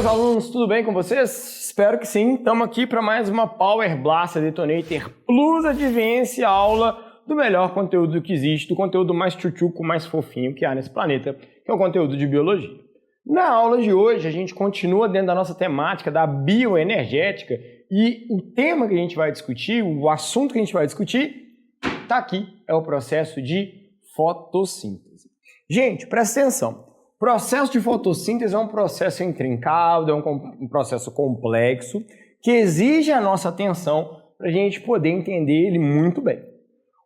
alunos, tudo bem com vocês? Espero que sim. Estamos aqui para mais uma Power Blaster Detonator Plus Advance, aula do melhor conteúdo que existe, do conteúdo mais tchutchuco, mais fofinho que há nesse planeta, que é o conteúdo de biologia. Na aula de hoje, a gente continua dentro da nossa temática da bioenergética e o tema que a gente vai discutir, o assunto que a gente vai discutir, está aqui, é o processo de fotossíntese. Gente, presta atenção. O processo de fotossíntese é um processo intrincado, é um processo complexo, que exige a nossa atenção para a gente poder entender ele muito bem.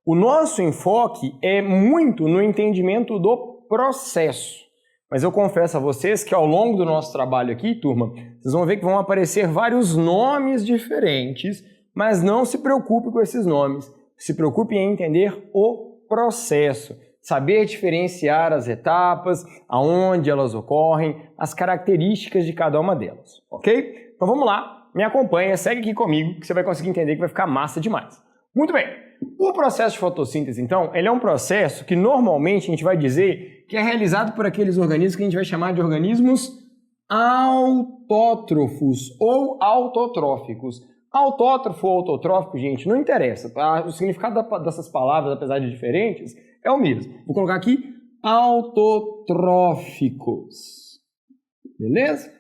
O nosso enfoque é muito no entendimento do processo, mas eu confesso a vocês que ao longo do nosso trabalho aqui, turma, vocês vão ver que vão aparecer vários nomes diferentes, mas não se preocupe com esses nomes, se preocupe em entender o processo. Saber diferenciar as etapas, aonde elas ocorrem, as características de cada uma delas, ok? Então vamos lá, me acompanha, segue aqui comigo que você vai conseguir entender que vai ficar massa demais. Muito bem, o processo de fotossíntese, então, ele é um processo que normalmente a gente vai dizer que é realizado por aqueles organismos que a gente vai chamar de organismos autótrofos ou autotróficos. Autótrofo ou autotrófico, gente, não interessa, tá? O significado dessas palavras, apesar de diferentes, é o mesmo. Vou colocar aqui autotróficos. Beleza?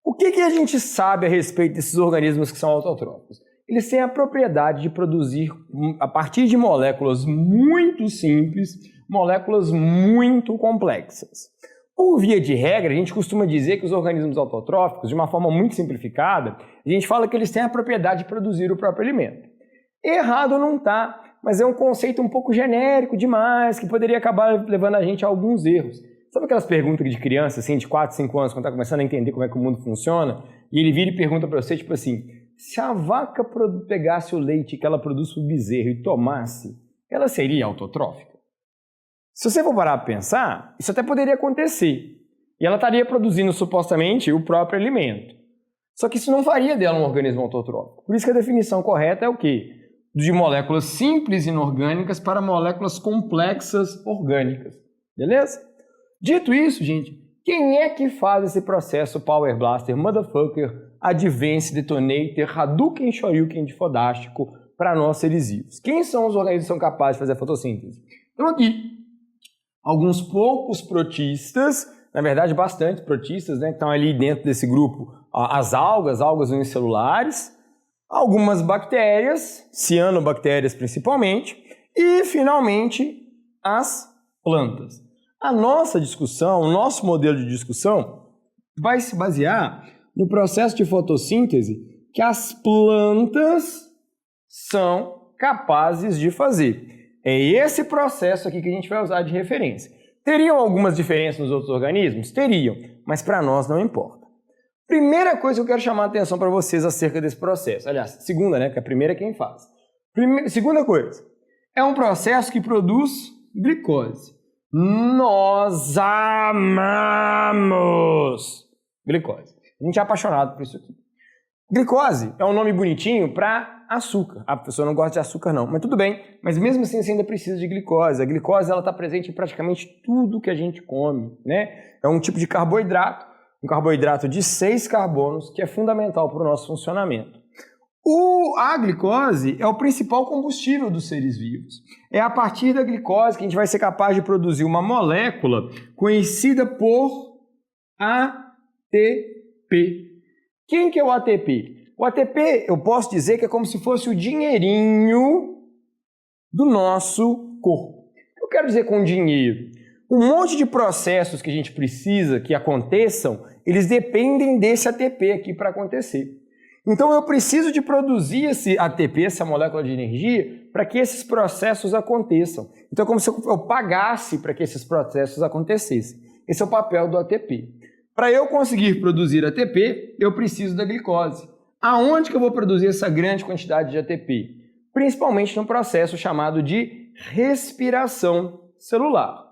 O que a gente sabe a respeito desses organismos que são autotróficos? Eles têm a propriedade de produzir, a partir de moléculas muito simples, moléculas muito complexas. Por via de regra, a gente costuma dizer que os organismos autotróficos, de uma forma muito simplificada, a gente fala que eles têm a propriedade de produzir o próprio alimento. Errado não está, mas é um conceito um pouco genérico demais, que poderia acabar levando a gente a alguns erros. Sabe aquelas perguntas de criança, assim, de 4, 5 anos, quando está começando a entender como é que o mundo funciona, e ele vira e pergunta para você, tipo assim, se a vaca pegasse o leite que ela produz para o bezerro e tomasse, ela seria autotrófica? Se você for parar para pensar, isso até poderia acontecer. E ela estaria produzindo, supostamente, o próprio alimento. Só que isso não faria dela um organismo autotrófico. Por isso que a definição correta é o quê? De moléculas simples inorgânicas para moléculas complexas orgânicas. Beleza? Dito isso, gente, quem é que faz esse processo Power Blaster, Motherfucker, Advance Detonator, Hadouken Shoryuken de Fodástico para nós seres vivos? Quem são os organismos que são capazes de fazer a fotossíntese? Então aqui, alguns poucos protistas, na verdade bastante protistas, né, que estão ali dentro desse grupo, as algas unicelulares, algumas bactérias, cianobactérias principalmente, e finalmente as plantas. A nossa discussão, o nosso modelo de discussão vai se basear no processo de fotossíntese que as plantas são capazes de fazer. É esse processo aqui que a gente vai usar de referência. Teriam algumas diferenças nos outros organismos? Teriam, mas para nós não importa. Primeira coisa que eu quero chamar a atenção para vocês acerca desse processo. Aliás, segunda, né? Porque a primeira é quem faz. Segunda coisa, é um processo que produz glicose. Nós amamos glicose. A gente é apaixonado por isso aqui. Glicose é um nome bonitinho para açúcar. A pessoa não gosta de açúcar não, mas tudo bem. Mas mesmo assim você ainda precisa de glicose. A glicose está presente em praticamente tudo que a gente come, né? É um tipo de carboidrato, um carboidrato de 6 carbonos que é fundamental para o nosso funcionamento. A glicose é o principal combustível dos seres vivos. É a partir da glicose que a gente vai ser capaz de produzir uma molécula conhecida por ATP. Quem que é o ATP? O ATP, eu posso dizer que é como se fosse o dinheirinho do nosso corpo. O que eu quero dizer com dinheiro? Um monte de processos que a gente precisa que aconteçam, eles dependem desse ATP aqui para acontecer. Então eu preciso de produzir esse ATP, essa molécula de energia, para que esses processos aconteçam. Então é como se eu pagasse para que esses processos acontecessem. Esse é o papel do ATP. Para eu conseguir produzir ATP, eu preciso da glicose. Aonde que eu vou produzir essa grande quantidade de ATP? Principalmente no processo chamado de respiração celular.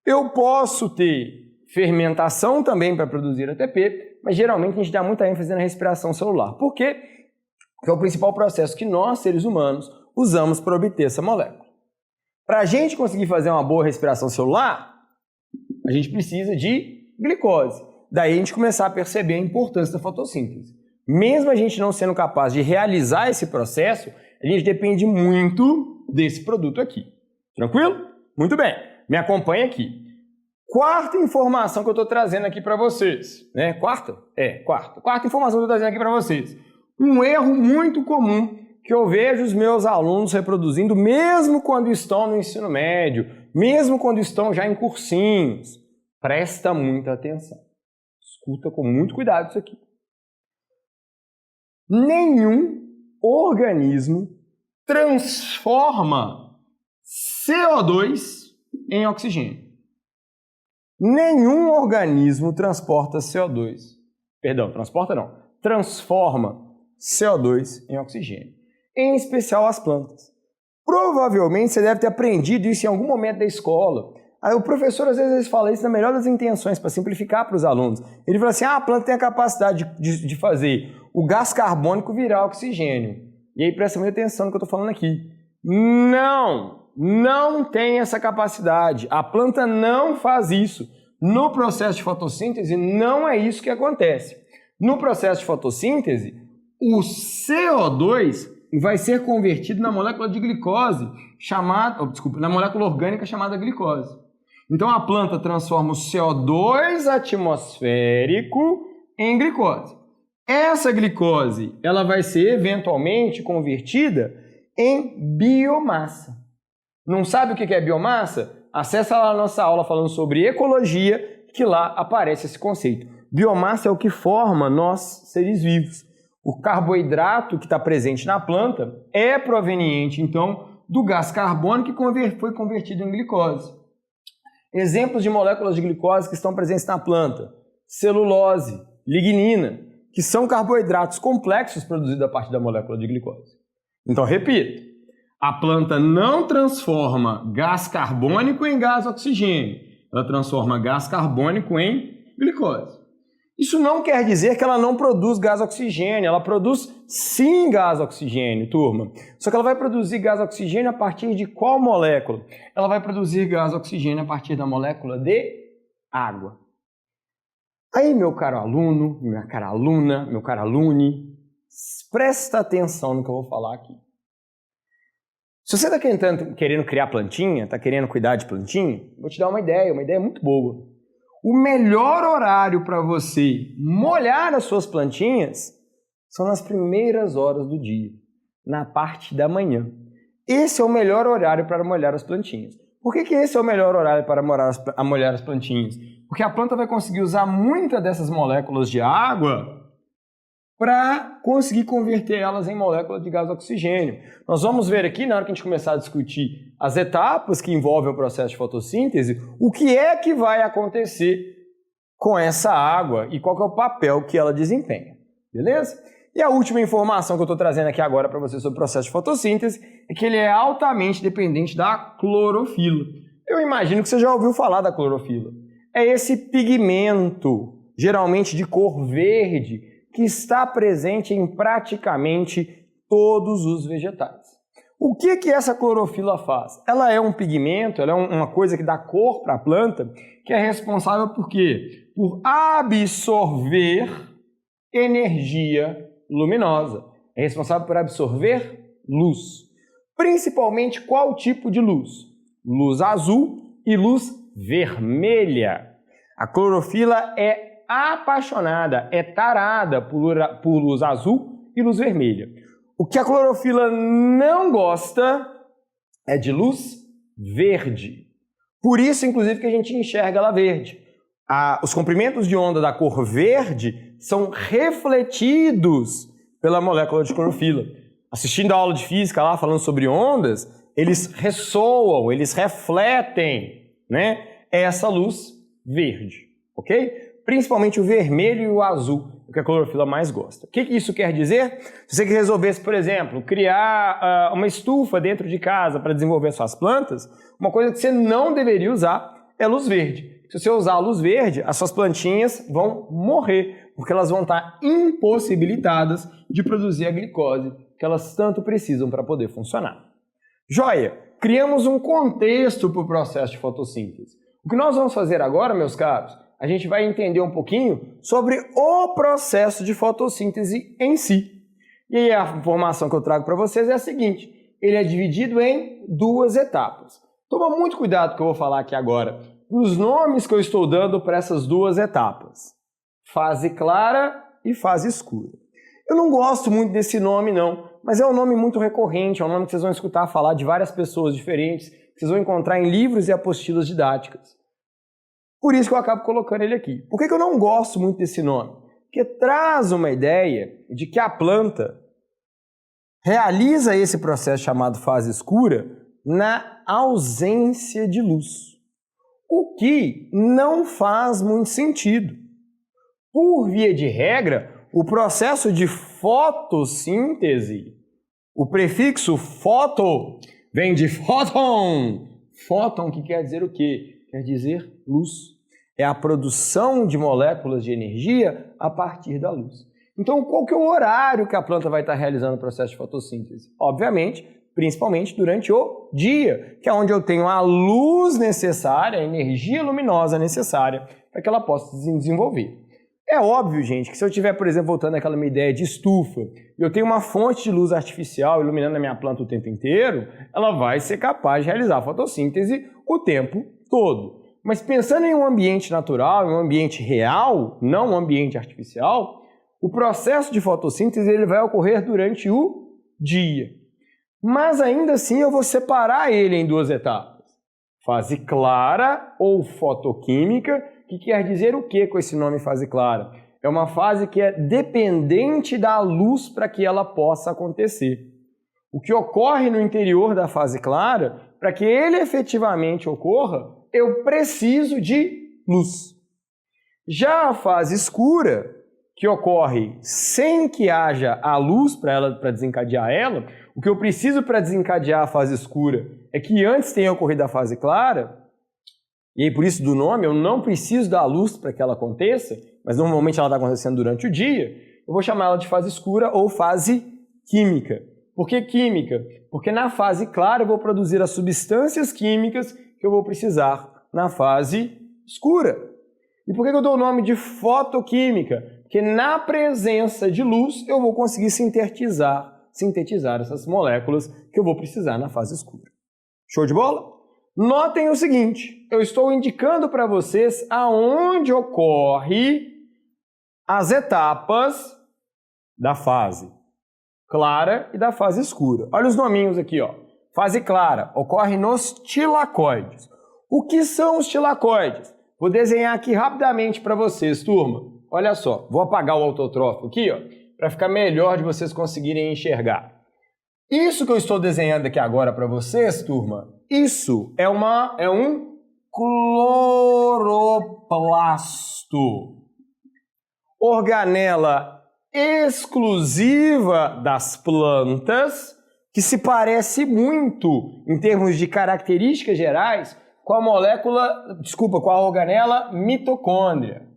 Eu posso ter fermentação também para produzir ATP, mas geralmente a gente dá muita ênfase na respiração celular. Por quê? Porque é o principal processo que nós, seres humanos, usamos para obter essa molécula. Para a gente conseguir fazer uma boa respiração celular, a gente precisa de glicose. daí a gente começar a perceber a importância da fotossíntese. Mesmo a gente não sendo capaz de realizar esse processo, a gente depende muito desse produto aqui. Tranquilo? Muito bem. Me acompanha aqui. Quarta informação que eu estou trazendo aqui para vocês. Né? Quarta? Quarta informação que eu estou trazendo aqui para vocês. Um erro muito comum que eu vejo os meus alunos reproduzindo, mesmo quando estão no ensino médio, mesmo quando estão já em cursinhos. Presta muita atenção. Escuta com muito cuidado isso aqui. Nenhum organismo transforma CO2 em oxigênio. Nenhum organismo transporta CO2. Perdão, transporta não. Transforma CO2 em oxigênio. Em especial as plantas. Provavelmente você deve ter aprendido isso em algum momento da escola. Aí o professor às vezes fala isso na melhor das intenções, para simplificar para os alunos. Ele fala assim, a planta tem a capacidade de fazer o gás carbônico virar oxigênio. E aí presta muita atenção no que eu estou falando aqui. Não tem essa capacidade. A planta não faz isso. No processo de fotossíntese não é isso que acontece. No processo de fotossíntese, o CO2 vai ser convertido na molécula de glicose, na molécula orgânica chamada glicose. Então a planta transforma o CO2 atmosférico em glicose. Essa glicose, ela vai ser eventualmente convertida em biomassa. Não sabe o que é biomassa? Acessa lá a nossa aula falando sobre ecologia, que lá aparece esse conceito. Biomassa é o que forma nós, seres vivos. O carboidrato que está presente na planta é proveniente, então, do gás carbônico que foi convertido em glicose. Exemplos de moléculas de glicose que estão presentes na planta: celulose, lignina, que são carboidratos complexos produzidos a partir da molécula de glicose. Então, repito, a planta não transforma gás carbônico em gás oxigênio, ela transforma gás carbônico em glicose. Isso não quer dizer que ela não produz gás oxigênio, ela produz sim gás oxigênio, turma. Só que ela vai produzir gás oxigênio a partir de qual molécula? Ela vai produzir gás oxigênio a partir da molécula de água. Aí, meu caro aluno, minha cara aluna, meu caro alune, presta atenção no que eu vou falar aqui. Se você está querendo criar plantinha, está querendo cuidar de plantinha, vou te dar uma ideia muito boa. O melhor horário para você molhar as suas plantinhas são nas primeiras horas do dia, na parte da manhã. Esse é o melhor horário para molhar as plantinhas. Por que esse é o melhor horário para molhar as plantinhas? Porque a planta vai conseguir usar muitas dessas moléculas de água para conseguir converter elas em moléculas de gás oxigênio. Nós vamos ver aqui, na hora que a gente começar a discutir as etapas que envolvem o processo de fotossíntese, o que é que vai acontecer com essa água e qual que é o papel que ela desempenha. Beleza? E a última informação que eu estou trazendo aqui agora para você sobre o processo de fotossíntese é que ele é altamente dependente da clorofila. Eu imagino que você já ouviu falar da clorofila. É esse pigmento, geralmente de cor verde, que está presente em praticamente todos os vegetais. O que essa clorofila faz? Ela é um pigmento, ela é uma coisa que dá cor para a planta, que é responsável por quê? Por absorver energia luminosa. É responsável por absorver luz. Principalmente qual tipo de luz? Luz azul e luz vermelha. A clorofila é apaixonada, é tarada por luz azul e luz vermelha. O que a clorofila não gosta é de luz verde. Por isso, inclusive, que a gente enxerga ela verde. Os comprimentos de onda da cor verde são refletidos pela molécula de clorofila. Assistindo a aula de física lá, falando sobre ondas, eles ressoam, eles refletem, né, essa luz verde, ok? Principalmente o vermelho e o azul, que a clorofila mais gosta. O que isso quer dizer? Se você resolvesse, por exemplo, criar uma estufa dentro de casa para desenvolver suas plantas, uma coisa que você não deveria usar é luz verde. Se você usar a luz verde, as suas plantinhas vão morrer, porque elas vão estar impossibilitadas de produzir a glicose que elas tanto precisam para poder funcionar. Joia! Criamos um contexto para o processo de fotossíntese. O que nós vamos fazer agora, meus caros, a gente vai entender um pouquinho sobre o processo de fotossíntese em si. E aí a informação que eu trago para vocês é a seguinte: ele é dividido em duas etapas. Toma muito cuidado com o que eu vou falar aqui agora, os nomes que eu estou dando para essas duas etapas: fase clara e fase escura. Eu não gosto muito desse nome não, mas é um nome muito recorrente, é um nome que vocês vão escutar falar de várias pessoas diferentes, que vocês vão encontrar em livros e apostilas didáticas. Por isso que eu acabo colocando ele aqui. Por que eu não gosto muito desse nome? Porque traz uma ideia de que a planta realiza esse processo chamado fase escura na ausência de luz, o que não faz muito sentido. Por via de regra, o processo de fotossíntese, o prefixo foto vem de fóton. Fóton que quer dizer o quê? Quer dizer luz. É a produção de moléculas de energia a partir da luz. Então, qual que é o horário que a planta vai estar realizando o processo de fotossíntese? Obviamente, principalmente durante o dia, que é onde eu tenho a luz necessária, a energia luminosa necessária para que ela possa se desenvolver. É óbvio, gente, que se eu estiver, por exemplo, voltando àquela minha ideia de estufa, e eu tenho uma fonte de luz artificial iluminando a minha planta o tempo inteiro, ela vai ser capaz de realizar a fotossíntese o tempo todo. Mas pensando em um ambiente natural, em um ambiente real, não um ambiente artificial, o processo de fotossíntese ele vai ocorrer durante o dia. Mas ainda assim eu vou separar ele em duas etapas. Fase clara ou fotoquímica, que quer dizer o que com esse nome fase clara? É uma fase que é dependente da luz para que ela possa acontecer. O que ocorre no interior da fase clara, para que ele efetivamente ocorra, eu preciso de luz. Já a fase escura, que ocorre sem que haja a luz para desencadear ela, o que eu preciso para desencadear a fase escura é que antes tenha ocorrido a fase clara, e aí por isso do nome, eu não preciso da luz para que ela aconteça, mas normalmente ela está acontecendo durante o dia, eu vou chamar ela de fase escura ou fase química. Por que química? Porque na fase clara eu vou produzir as substâncias químicas que eu vou precisar na fase escura. E por que eu dou o nome de fotoquímica? Porque na presença de luz eu vou conseguir sintetizar essas moléculas que eu vou precisar na fase escura. Show de bola? Notem o seguinte, eu estou indicando para vocês aonde ocorre as etapas da fase clara e da fase escura. Olha os nominhos aqui, ó. Fase clara ocorre nos tilacoides. O que são os tilacoides? Vou desenhar aqui rapidamente para vocês, turma. Olha só, vou apagar o autotrófico aqui, ó, para ficar melhor de vocês conseguirem enxergar. Isso que eu estou desenhando aqui agora para vocês, turma, isso é um cloroplasto. Organela exclusiva das plantas, que se parece muito, em termos de características gerais, com a organela mitocôndria.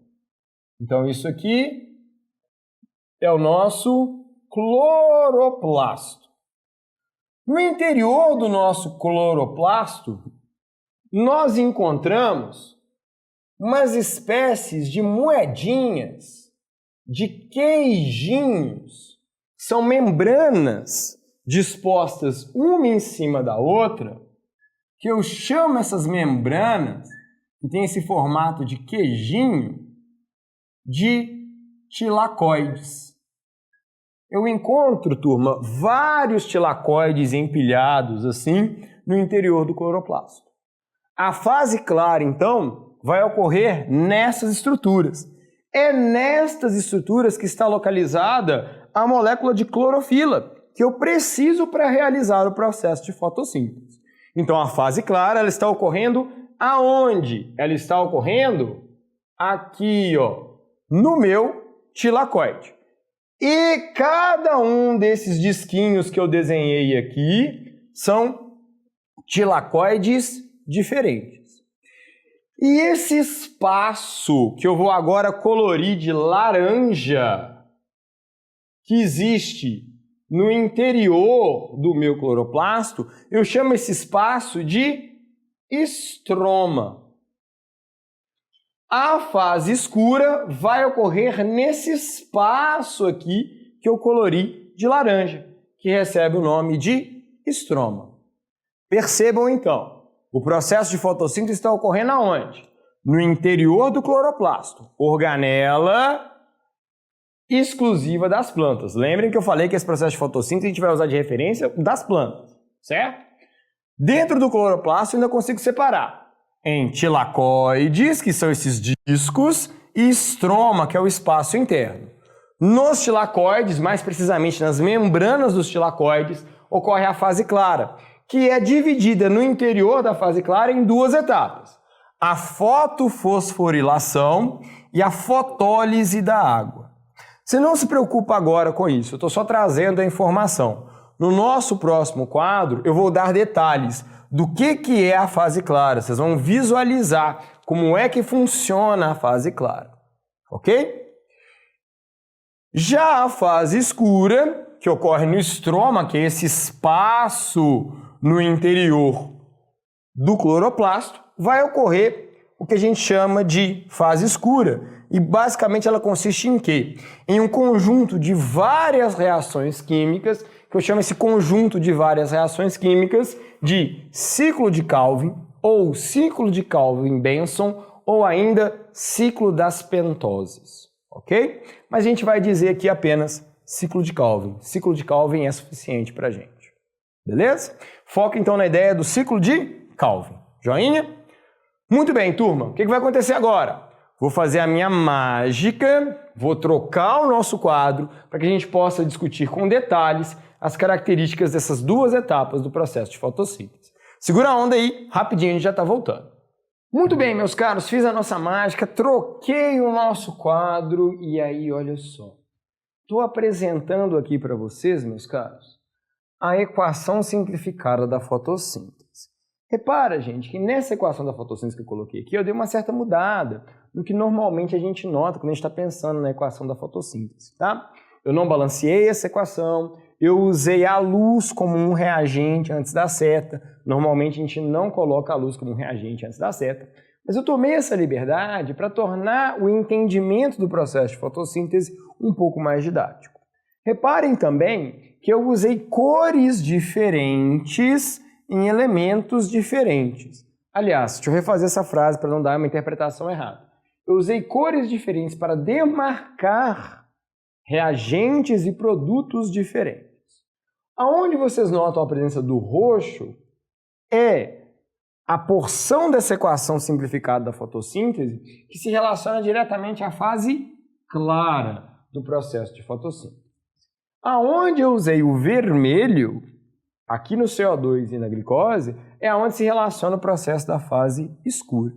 Então isso aqui é o nosso cloroplasto. No interior do nosso cloroplasto, nós encontramos umas espécies de moedinhas, de queijinhos. São membranas dispostas uma em cima da outra, que eu chamo essas membranas, que tem esse formato de queijinho, de tilacoides. Eu encontro, turma, vários tilacoides empilhados assim no interior do cloroplasto. A fase clara, então, vai ocorrer nessas estruturas. É nestas estruturas que está localizada a molécula de clorofila, que eu preciso para realizar o processo de fotossíntese. Então, a fase clara ela está ocorrendo aonde? Ela está ocorrendo aqui, ó, no meu tilacoide. E cada um desses disquinhos que eu desenhei aqui são tilacoides diferentes. E esse espaço que eu vou agora colorir de laranja, que existe no interior do meu cloroplasto, eu chamo esse espaço de estroma. A fase escura vai ocorrer nesse espaço aqui que eu colori de laranja, que recebe o nome de estroma. Percebam então, o processo de fotossíntese está ocorrendo aonde? No interior do cloroplasto, organela exclusiva das plantas. Lembrem que eu falei que esse processo de fotossíntese a gente vai usar de referência das plantas, certo? Dentro do cloroplasto eu ainda consigo separar em tilacoides, que são esses discos, e estroma, que é o espaço interno. Nos tilacoides, mais precisamente nas membranas dos tilacoides, ocorre a fase clara, que é dividida no interior da fase clara em duas etapas: a fotofosforilação e a fotólise da água. Você não se preocupa agora com isso, eu estou só trazendo a informação. No nosso próximo quadro, eu vou dar detalhes do que é a fase clara. Vocês vão visualizar como é que funciona a fase clara, ok? Já a fase escura, que ocorre no estroma, que é esse espaço no interior do cloroplasto, vai ocorrer o que a gente chama de fase escura. E basicamente ela consiste em quê? Em um conjunto de várias reações químicas, que eu chamo esse conjunto de várias reações químicas de ciclo de Calvin, ou ciclo de Calvin-Benson, ou ainda ciclo das pentoses, ok? Mas a gente vai dizer aqui apenas ciclo de Calvin. Ciclo de Calvin é suficiente para a gente, beleza? Foca então na ideia do ciclo de Calvin, joinha? Muito bem, turma, o que vai acontecer agora? Vou fazer a minha mágica, vou trocar o nosso quadro para que a gente possa discutir com detalhes as características dessas duas etapas do processo de fotossíntese. Segura a onda aí, rapidinho a gente já está voltando. Muito bem, meus caros, fiz a nossa mágica, troquei o nosso quadro e aí, olha só. Estou apresentando aqui para vocês, meus caros, a equação simplificada da fotossíntese. Repara, gente, que nessa equação da fotossíntese que eu coloquei aqui, eu dei uma certa mudada no que normalmente a gente nota quando a gente está pensando na equação da fotossíntese, tá? Eu não balanceei essa equação, eu usei a luz como um reagente antes da seta. Normalmente a gente não coloca a luz como um reagente antes da seta, mas eu tomei essa liberdade para tornar o entendimento do processo de fotossíntese um pouco mais didático. Reparem também que eu usei cores diferentes em elementos diferentes. Aliás, deixa eu refazer essa frase para não dar uma interpretação errada. Eu usei cores diferentes para demarcar reagentes e produtos diferentes. Aonde vocês notam a presença do roxo é a porção dessa equação simplificada da fotossíntese que se relaciona diretamente à fase clara do processo de fotossíntese. Aonde eu usei o vermelho, aqui no CO2 e na glicose, é onde se relaciona o processo da fase escura.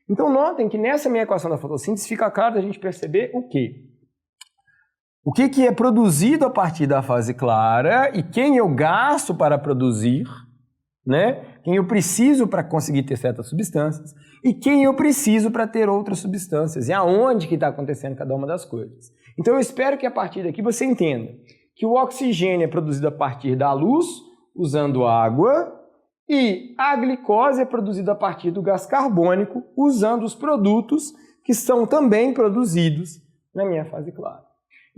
Então notem que nessa minha equação da fotossíntese fica claro da gente perceber o quê? O que é produzido a partir da fase clara e quem eu gasto para produzir, né? Quem eu preciso para conseguir ter certas substâncias e quem eu preciso para ter outras substâncias e aonde que está acontecendo cada uma das coisas. Então eu espero que a partir daqui você entenda que o oxigênio é produzido a partir da luz, usando água, e a glicose é produzida a partir do gás carbônico, usando os produtos que são também produzidos na minha fase clara.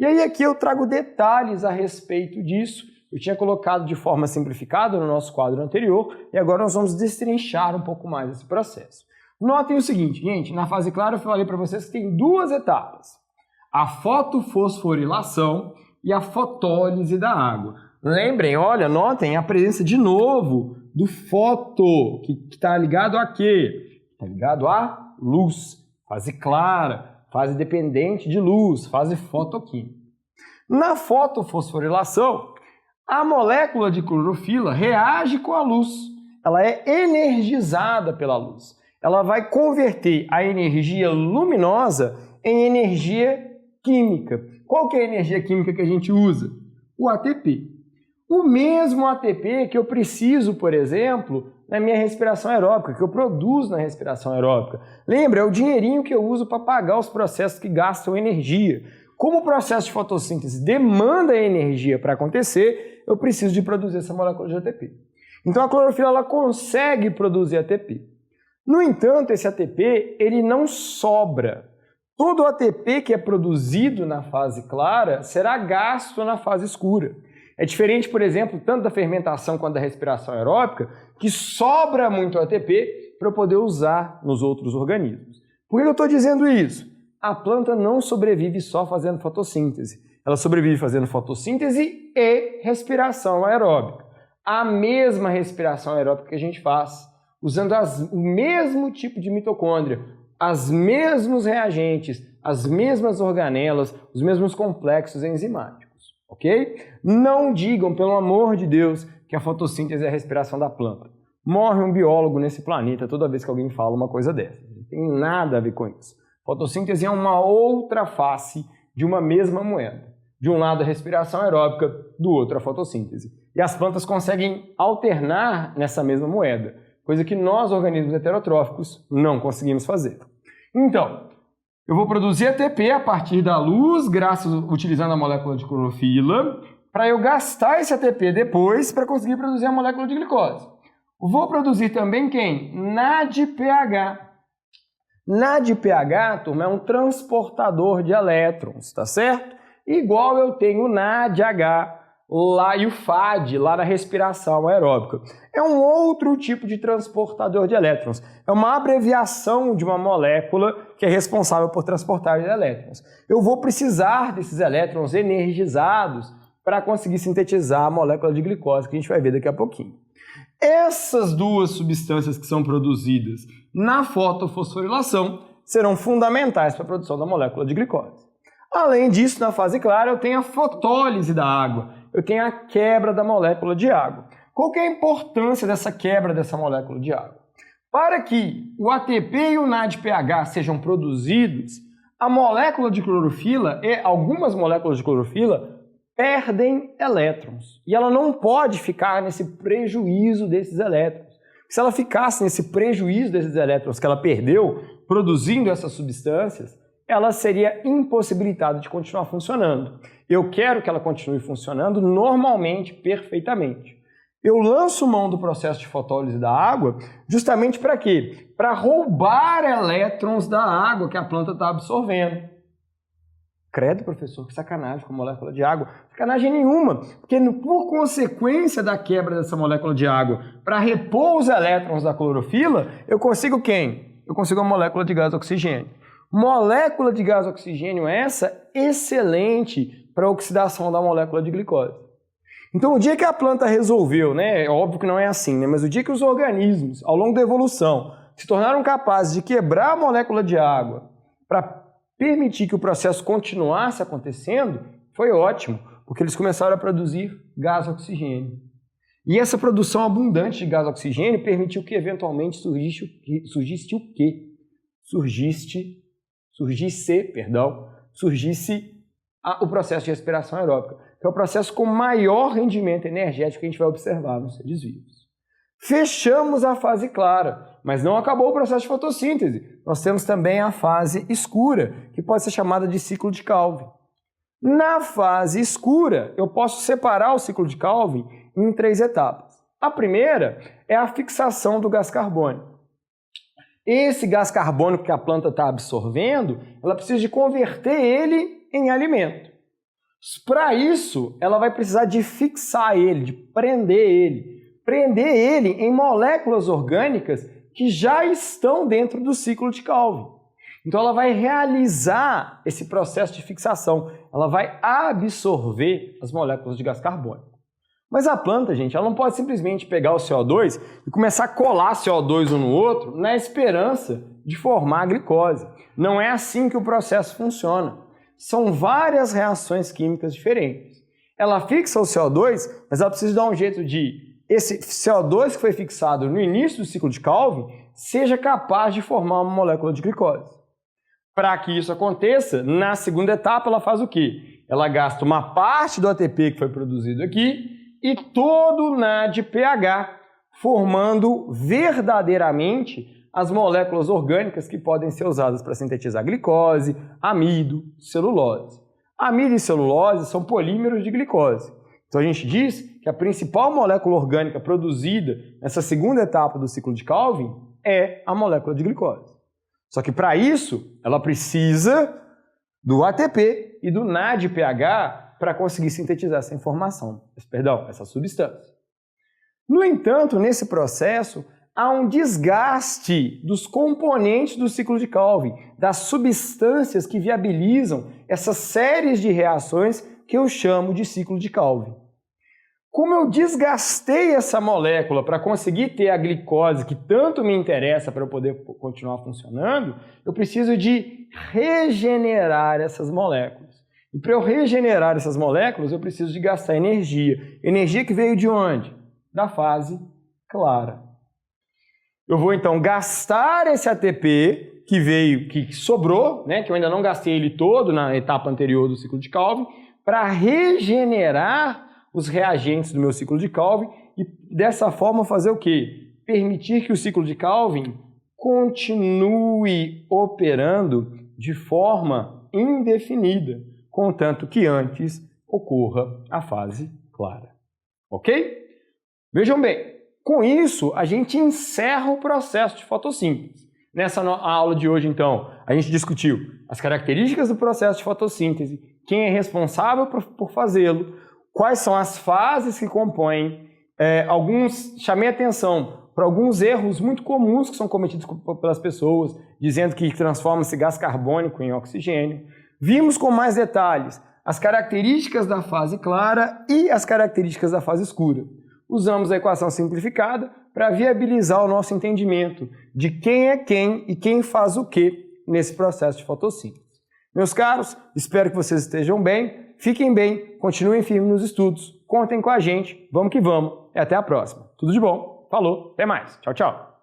E aí aqui eu trago detalhes a respeito disso. Eu tinha colocado de forma simplificada no nosso quadro anterior e agora nós vamos destrinchar um pouco mais esse processo. Notem o seguinte, gente, na fase clara eu falei para vocês que tem duas etapas. A fotofosforilação e a fotólise da água. Lembrem, olha, notem a presença de novo do foto, que está ligado a quê? Está ligado à luz, fase clara, fase dependente de luz, fase fotoquímica. Na fotofosforilação, a molécula de clorofila reage com a luz, ela é energizada pela luz. Ela vai converter a energia luminosa em energia química. Qual que é a energia química que a gente usa? O ATP. O mesmo ATP que eu preciso, por exemplo, na minha respiração aeróbica, que eu produzo na respiração aeróbica. Lembra, é o dinheirinho que eu uso para pagar os processos que gastam energia. Como o processo de fotossíntese demanda energia para acontecer, eu preciso de produzir essa molécula de ATP. Então a clorofila ela consegue produzir ATP. No entanto, esse ATP ele não sobra. Todo o ATP que é produzido na fase clara será gasto na fase escura. É diferente, por exemplo, tanto da fermentação quanto da respiração aeróbica, que sobra muito ATP para eu poder usar nos outros organismos. Por que eu estou dizendo isso? A planta não sobrevive só fazendo fotossíntese. Ela sobrevive fazendo fotossíntese e respiração aeróbica. A mesma respiração aeróbica que a gente faz, usando o mesmo tipo de mitocôndria, os mesmos reagentes, as mesmas organelas, os mesmos complexos enzimáticos, ok? Não digam, pelo amor de Deus, que a fotossíntese é a respiração da planta. Morre um biólogo nesse planeta toda vez que alguém fala uma coisa dessa. Não tem nada a ver com isso. Fotossíntese é uma outra face de uma mesma moeda. De um lado a respiração aeróbica, do outro a fotossíntese. E as plantas conseguem alternar nessa mesma moeda, coisa que nós, organismos heterotróficos, não conseguimos fazer. Então, eu vou produzir ATP a partir da luz, utilizando a molécula de clorofila, para eu gastar esse ATP depois para conseguir produzir a molécula de glicose. Vou produzir também quem? NADPH. NADPH, turma, é um transportador de elétrons, tá certo? Igual eu tenho o NADH lá e o FAD lá na respiração aeróbica. É um outro tipo de transportador de elétrons. É uma abreviação de uma molécula que é responsável por transportar elétrons. Eu vou precisar desses elétrons energizados para conseguir sintetizar a molécula de glicose, que a gente vai ver daqui a pouquinho. Essas duas substâncias que são produzidas na fotofosforilação serão fundamentais para a produção da molécula de glicose. Além disso, na fase clara, eu tenho a fotólise da água, eu tenho a quebra da molécula de água. Qual que é a importância dessa quebra dessa molécula de água? Para que o ATP e o NADPH sejam produzidos, a molécula de clorofila e algumas moléculas de clorofila perdem elétrons. E ela não pode ficar nesse prejuízo desses elétrons. Se ela ficasse nesse prejuízo desses elétrons que ela perdeu produzindo essas substâncias, ela seria impossibilitada de continuar funcionando. Eu quero que ela continue funcionando normalmente, perfeitamente. Eu lanço mão do processo de fotólise da água justamente para quê? Para roubar elétrons da água que a planta está absorvendo. Credo, professor, que sacanagem com a molécula de água. Sacanagem nenhuma, porque por consequência da quebra dessa molécula de água, para repor os elétrons da clorofila, eu consigo quem? Eu consigo a molécula de gás oxigênio. Molécula de gás oxigênio essa excelente para a oxidação da molécula de glicose. Então, o dia que a planta resolveu, né, é óbvio que não é assim, né, mas o dia que os organismos, ao longo da evolução, se tornaram capazes de quebrar a molécula de água para permitir que o processo continuasse acontecendo, foi ótimo, porque eles começaram a produzir gás oxigênio. E essa produção abundante de gás oxigênio permitiu que eventualmente surgisse o processo de respiração aeróbica, que é o processo com maior rendimento energético que a gente vai observar nos seres vivos. Fechamos a fase clara, mas não acabou o processo de fotossíntese. Nós temos também a fase escura, que pode ser chamada de ciclo de Calvin. Na fase escura, eu posso separar o ciclo de Calvin em 3 etapas. A primeira é a fixação do gás carbônico. Esse gás carbônico que a planta está absorvendo, ela precisa de converter ele em alimento. Para isso, ela vai precisar de fixar ele, de prender ele em moléculas orgânicas que já estão dentro do ciclo de Calvin. Então ela vai realizar esse processo de fixação, ela vai absorver as moléculas de gás carbônico. Mas a planta, gente, ela não pode simplesmente pegar o CO2 e começar a colar CO2 um no outro na esperança de formar a glicose. Não é assim que o processo funciona. São várias reações químicas diferentes. Ela fixa o CO2, mas ela precisa dar um jeito de esse CO2 que foi fixado no início do ciclo de Calvin seja capaz de formar uma molécula de glicose. Para que isso aconteça, na segunda etapa ela faz o quê? Ela gasta uma parte do ATP que foi produzido aqui e todo o NADPH, formando verdadeiramente as moléculas orgânicas que podem ser usadas para sintetizar glicose, amido, celulose. Amido e celulose são polímeros de glicose. Então a gente diz que a principal molécula orgânica produzida nessa segunda etapa do ciclo de Calvin é a molécula de glicose. Só que para isso, ela precisa do ATP e do NADPH para conseguir sintetizar essa substância. No entanto, nesse processo, há um desgaste dos componentes do ciclo de Calvin, das substâncias que viabilizam essas séries de reações que eu chamo de ciclo de Calvin. Como eu desgastei essa molécula para conseguir ter a glicose que tanto me interessa para eu poder continuar funcionando, eu preciso de regenerar essas moléculas. E para eu regenerar essas moléculas, eu preciso de gastar energia. Energia que veio de onde? Da fase clara. Eu vou então gastar esse ATP que sobrou, né, que eu ainda não gastei ele todo na etapa anterior do ciclo de Calvin, para regenerar os reagentes do meu ciclo de Calvin e dessa forma fazer o quê? Permitir que o ciclo de Calvin continue operando de forma indefinida, contanto que antes ocorra a fase clara. Ok? Vejam bem, com isso a gente encerra o processo de fotossíntese. Nessa aula de hoje, então, a gente discutiu as características do processo de fotossíntese, quem é responsável por fazê-lo, quais são as fases que compõem, chamei atenção para alguns erros muito comuns que são cometidos pelas pessoas, dizendo que transforma-se gás carbônico em oxigênio. Vimos com mais detalhes as características da fase clara e as características da fase escura. Usamos a equação simplificada para viabilizar o nosso entendimento de quem é quem e quem faz o que nesse processo de fotossíntese. Meus caros, espero que vocês estejam bem, fiquem bem, continuem firmes nos estudos, contem com a gente, vamos que vamos e até a próxima. Tudo de bom, falou, até mais, tchau, tchau.